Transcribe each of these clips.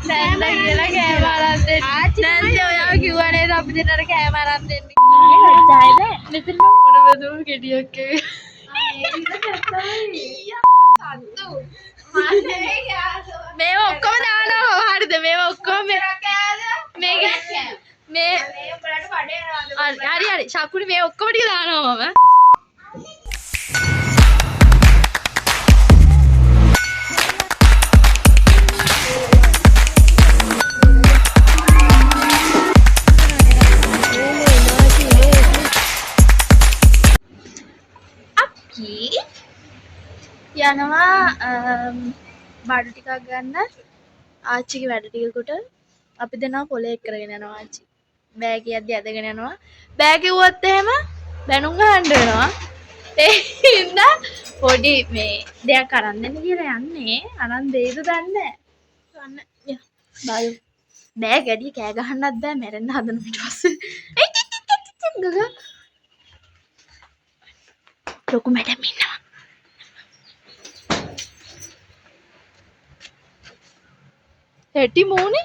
නැන්ද කියලා කෑම අරන් දෙන්න. නැන්ද ඔයාව කිව්වා නේද අපි දෙන්නට කෑම අරන් දෙන්න. ලොජ්ජායිද? මෙතන මොනවද ගෙඩියක් ඒ. මේව ඔක්කොම දානවා හරිද? මේව ඔක්කොම මේක මේ හරි ශකුනි මේ ඔක්කොම ටික දානවා මම. යනවා බඩු ටිකක් ගන්න ආච්චිගේ වැඩ ටිකකට අපි දෙනවා පොලේ එක් කරගෙන යනවා ආච්චි බෑග් යද්දි ඇදගෙන යනවා බෑග් ඉවුවොත් එහෙම බැනුම් ගහන්න වෙනවා ඒ හින්දා පොඩි මේ දෙයක් අරන් දෙන්න කියලා යන්නේ අරන් දෙයිද දන්නේ නැහැ බලමු බෑග් ඇඩි කෑ ගහන්නත් බෑ මැරෙන්න හදන ඊට පස්සේ ගගා ලොකු මැඩම් ඉන්නවා हेटी मोनी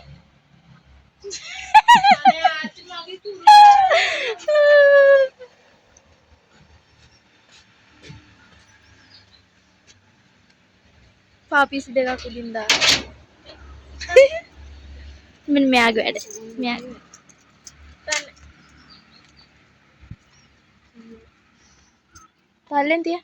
पापी से देखा कुदिंदा मैं आ गया मैं पालन दिया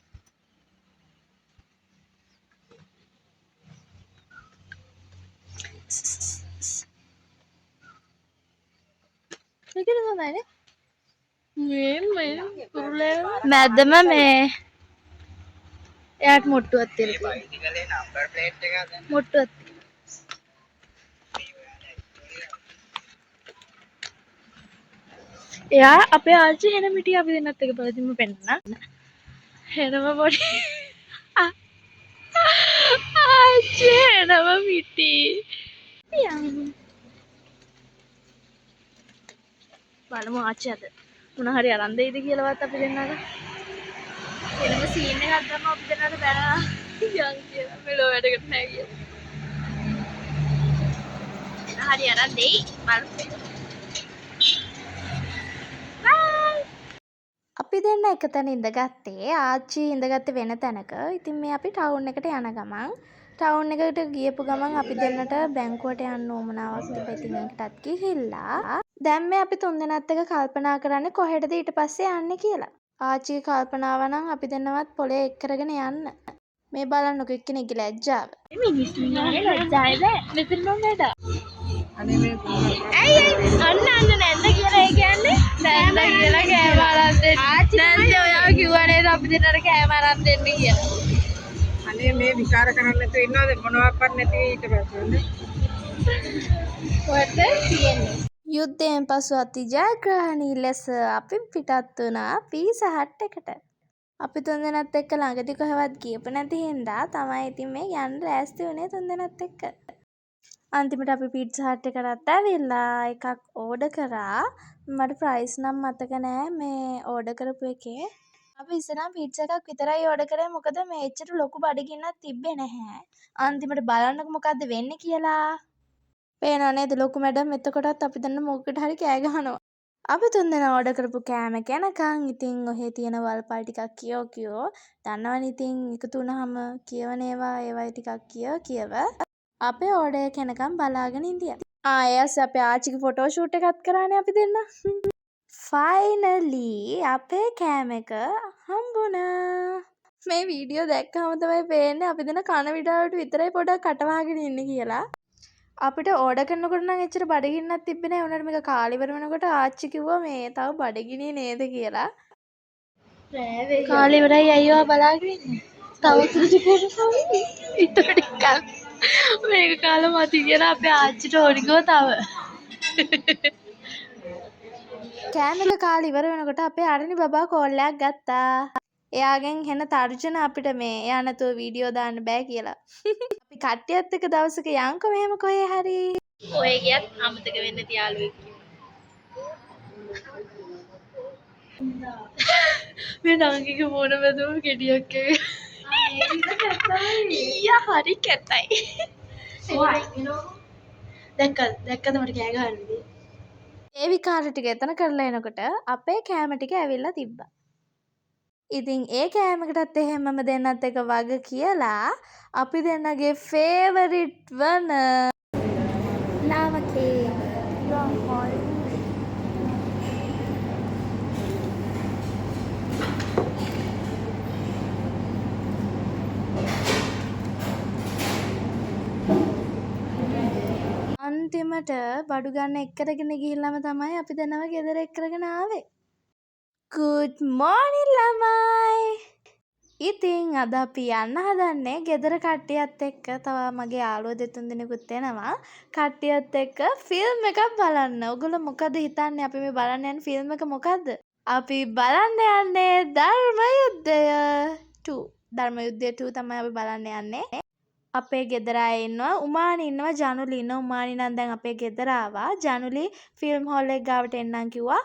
මැදම මේ එයාට මොට්ටුවක් තියෙනවා මොට්ටුවක් එයා අපේ ආච්චි හෙන මිටි අපි දෙන්නත් එක බලදින්ම පෙන්නන්න හෙනම පොඩි ආච්චි හෙනම මිටි බලමු ආච්චි අද මොන හරි අරන් දෙයිද කියලාවත් අපි දෙන්නට එනම සීන් එකක් ගන්න අපි දෙන්නට බැලලා යන් කියලා මෙලෝ වැඩකට නැහැ කියලා හරි අරන් දෙයි බලමු අපි දෙන්න එක තැන ඉඳගත්තේ ආච්චි ඉඳගත්තේ වෙන තැනක ඉතින් මේ අපි ටවුන් එකට යන ගමන් ටවුන් එකට ගියපු ගමන් අපි දෙන්නට බැංකුවට යන්න උවමනාවක් තිබ්බ ඉතින් ඒකටත් ගිහිල්ලා දැන් මේ අපි තුන්දෙනාත් එක කල්පනා කරන්නේ කොහෙටද ඊට පස්සේ යන්නේ කියලා. ආච්චිගේ කල්පනාව නම් අපි දෙන්නවත් පොලේ එක් කරගෙන යන්න. මේ බලන්නකො එක්කෙනෙක්ගේ ලැජ්ජාව. මේ මිනිස්සු ඉන්නවනේ ලැජ්ජායිද? මෙතන මම වැඩ. අනේ මේ ඇයි අන්න නැන්ද කියලා ඒ කියන්නේ නැන්ද කියලා කෑම අරන් දෙන්න. නැන්ද ඔයාව කිව්වා නේද අපි දෙන්නට කෑම අරන් දෙන්න කියලා. අනේ මේ විකාර කරන්න නැතුව ඉන්නවද මොනවාක්වත් නැති ඊට පස්සේ කොහෙද තියෙන්නේ? යුද්ධයෙන් පසු අති ජයග්‍රහණී ලෙස අපි පිටත් වුණා පීසා හට් එකට. අපි තුන්දෙනාත් එක්ක ළඟදී කොහෙවත් ගියපු නැති හින්දා තමයි ඉතින් මේ යන්න ලෑස්ති වුණේ තුන්දෙනාත් එක්ක. අන්තිමට අපි පීට්සා හට් එකටත් ඇවිල්ලා එකක් ඕඩර් කරා. මට ප්‍රයිස් නම් මතක නෑ මේ ඕඩර් කරපු එකේ. අපි ඉස්සරහා පීට්සා එකක් විතරයි ඕඩර් කරේ මොකද මේ එච්චර ලොකු බඩගින්නක් තිබ්බේ නැහැ. අන්තිමට බලන්නකො මොකද්ද වෙන්නේ කියලා. පේනව නේද ලොකු මැඩම් එතකොටත් අපි දෙන්න මොකකට හරි කෑ ගහනවා. අපි තුන්දෙනා ඕඩර් කරපු කෑම කනකන් ඉතින් ඔහේ තියෙන වල්පල් ටිකක් කියෝ දන්නවනේ ඉතින් එකතු වුණාම කියවන ඒවා ටිකක් කියව අපේ ඕඩර් එක කනකන් බලාගෙන ඉඳියා. ආයෙත් අපේ ආච්චිගේ ෆොටෝ ෂූට් එකක් කරානේ අපි දෙන්න. ෆයිනලි අපේ කෑම එක හම්බුණා. මේ වීඩියෝ දැක්කම තමයි පේන්නේ අපි දෙන කන විඩාවට විතරයි පොඩක් කටවාගෙන ඉන්නේ කියලා. අපිට ඕඩර් කරනකොට නම් එච්චර බඩගින්නක් තිබ්බේ නැහැ. උනට මේක කාලි ඉවර වෙනකොට ආච්චි කිව්වා මේ තව බඩගිනියේ නේද කියලා. කාලි ඉවරයි අයියෝ බලාගෙන ඉන්නේ. තව ටිකක් මේක කාලා මති කියලා අපේ ආච්චිට ඕනි ගෝ තව. කෑමක කාලි ඉවර වෙනකොට අපේ අරණි බබා කෝල් එකක් ගත්තා. එයාගෙන් හෙන තර්ජන අපිට මේ එයා නැතුව වීඩියෝ දාන්න බෑ කියලා. අපි කට්ටියත් එක්ක දවසක යන්කෝ මෙහෙම කොහේ හරි. ඔය ගියත් අමතක වෙන්න තියාලුවෙක්. මේ නංගිගේ මොන වැදුම ගෙඩියක් ඒ. හරි කැතයි. දැක්කද මට කෑ ගහන්නේ. ඒ විකාර ටික එතන කරලා එනකොට අපේ කෑම ටික ඇවිල්ලා තිබ්බා. ඉතින් ඒ කෑමකටත් එහෙමම දෙන්නත් එක වග කියලා අපි දෙන්නගේ ෆේවරිට් වන ලාවකේ රෝහල් අන්තිමට බඩු ගන්න එක්කරගෙන ගිහිල්ලාම තමයි අපි දෙන්නව ගෙදර එක්කරගෙන ආවේ. Good morning ළමයි. ඉතින් අද අපි යන්න හදන්නේ ගෙදර කට්ටියත් එක්ක. තව මගේ යාළුවෝ දෙතුන් දෙනෙකුත් එනවා. කට්ටියත් එක්ක ෆිල්ම් එකක් බලන්න. ඔයගොල්ලෝ මොකද හිතන්නේ අපි මේ බලන්න යන ෆිල්ම් එක මොකද්ද? අපි බලන්න යන්නේ ධර්මයුද්ධය 2. ධර්මයුද්ධය 2 තමයි අපි බලන්න යන්නේ. අපේ ගෙදර අය ඉන්නවා. උමානි ඉන්නවා, ජනුලි ඉන්නවා. උමානි නම් දැන් අපේ ගෙදර ආවා. ජනුලි ෆිල්ම් හෝල් එක ගාවට එන්නම් කිව්වා.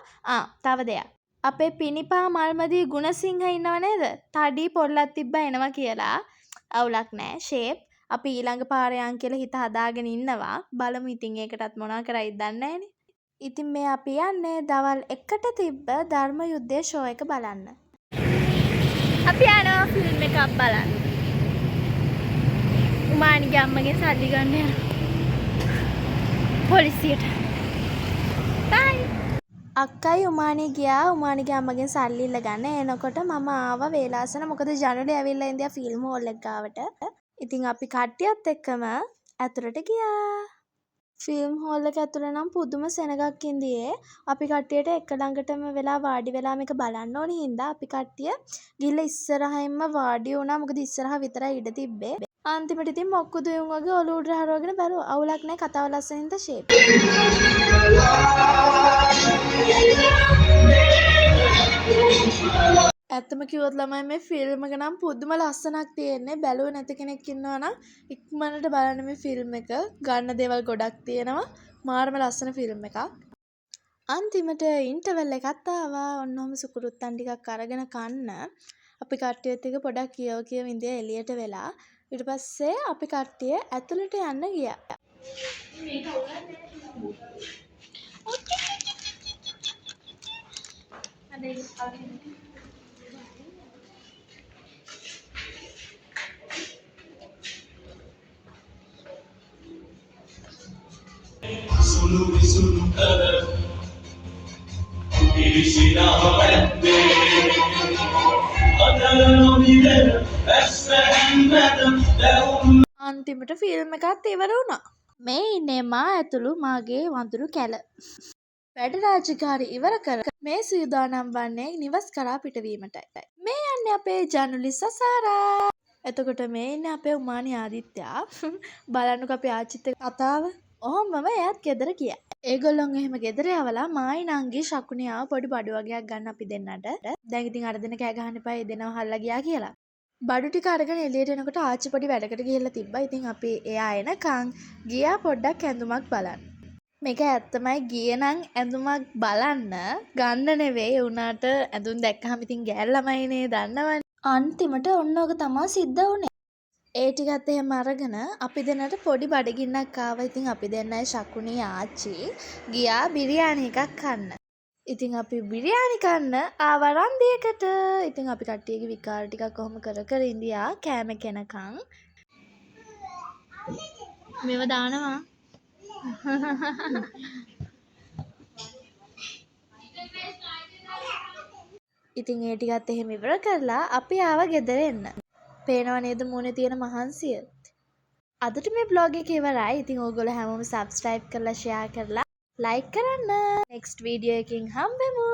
තව දෙයක්. අපේ පිනිපා මල්මදී ගුණසිංහ ඉන්නව නේද? තඩි පොල්ලක් තිබ්බා එනවා කියලා. අවුලක් නෑ. ෂේප්. අපි ඊළඟ පාරේ යන් කියලා හිත හදාගෙන ඉන්නවා. බලමු ඉතින් ඒකටත් මොනවා කරයිද දන්නේ නෑනේ. ඉතින් මේ අපි යන්නේ දවල් 1ට තිබ්බ ධර්ම යුද්ධයේ ෂෝ එක බලන්න. අපි යනවා ෆිල්ම් එකක් බලන්න. උමානිගේ අම්මගේ සල්ලි ගන්න යනවා. පොලිසියට. බයි. අක්කයි උමානි ගියා උමානිගේ අම්මගෙන් සල්ලි ඉල්ලගන්න. එනකොට මම ආවා වේලාසන. මොකද ජනුලි ඇවිල්ලා ඉඳියා ෆිල්ම් හෝල් එක ගාවට. ඉතින් අපි කට්ටියත් එක්කම ඇතුළට ගියා. ෆිල්ම් හෝල් එක ඇතුළේ නම් පුදුම සෙනගක් ඉඳියේ. අපි කට්ටියට එක ළඟටම වෙලා වාඩි වෙලා මේක බලන්න ඕනි හින්දා අපි කට්ටිය ගිහලා ඉස්සරහින්ම වාඩි වුණා. මොකද ඉස්සරහ විතරයි ඉඩ තිබ්බේ. අන්තිමට ඉතින් මොක්කුදු උන් වගේ ඔලුව උඩ හරවගෙන බැලුවා. අවුලක් නැහැ කතාව ලස්සනින්ද ෂේප්. ඇත්තම කිව්වොත් ළමයි මේ ෆිල්ම් එක නම් පුදුම ලස්සනක් තියෙන්නේ. බැලුවේ නැති කෙනෙක් ඉන්නවා නම් ඉක්මනට බලන්න මේ ෆිල්ම් එක. ගන්න දේවල් ගොඩක් තියෙනවා. මාරම ලස්සන ෆිල්ම් එකක්. අන්තිමට ඉන්ටර්වල් එකත් ආවා. ඔන්නෝම සුකුරුත්තන් ටිකක් අරගෙන කන්න. අපි කට්ටියත් එක්ක පොඩක් කියව ඉඳියා එළියට වෙලා. ඊට පස්සේ අපි කට්ටිය ඇතුළට යන්න ගියා. අන්තිමට ෆිල්ම් එකත් ඉවර වුණා. මේ ඉන්නේ මා ඇතුළු මාගේ වඳුරු කැල. වැඩ රාජකාරි ඉවර කර මේ සූදානම් වන්නේ නිවස් කරා පිටවීමටයි. මේ යන්නේ අපේ ජනුලි සසාරා. එතකොට මේ ඉන්නේ අපේ උමානි ආදිත්‍යා. බලන්නකෝ අපේ ආච්චිත් එක්ක කතාව. ඔහොමම එයාත් ගෙදර ගියා. ඒගොල්ලොන් එහෙම ගෙදර යවලා මායි නංගි ශකුනි ආව පොඩි බඩු වගේක් ගන්න අපි දෙන්නට. දැන් ඉතින් අර දෙන කෑ ගහන්න එපා. ඒ දෙනව හල්ලා ගියා කියලා. බඩු ටික අරගෙන එළියට එනකොට ආච්චි පොඩි වැඩකට ගිහිල්ලා තිබ්බා. ඉතින් අපි එයා එනකන් ගියා පොඩ්ඩක් ඇඳුමක් බලන්න. මේක ඇත්තමයි ගියේ නම් ඇඳුමක් බලන්න ගන්න නෙවෙයි. උනාට ඇඳුම් දැක්කහම ඉතින් ගෑල් ළමයිනේ දන්නවනේ. අන්තිමට ඔන්න ඔක තමයි සිද්ධ වුනේ. ඒ ටිකත් එහෙම අරගෙන අපි දෙන්නට පොඩි බඩගින්නක් ආවා. ඉතින් අපි දෙන්නයි ශකුනි ආච්චි ගියා බිරියානි එකක් කන්න. ඉතින් අපි බිරියානි කන්න ආවා රන්දියකට. ඉතින් අපි කට්ටියගේ විකාර ටිකක් කොහොම කර ඉඳියා කෑම කෙනකන්. මේව දානවා. ඉතින් ඒ ටිකත් එහෙම ඉවර කරලා අපි ආවා ගෙදර එන්න. පේනව නේද මූණේ තියෙන මහන්සිය. අදට මේ vlog එක ඉවරයි. ඉතින් ඕගොල්ලෝ හැමෝම subscribe කරලා share කරලා like කරන්න. next video එකකින් හම්බෙමු.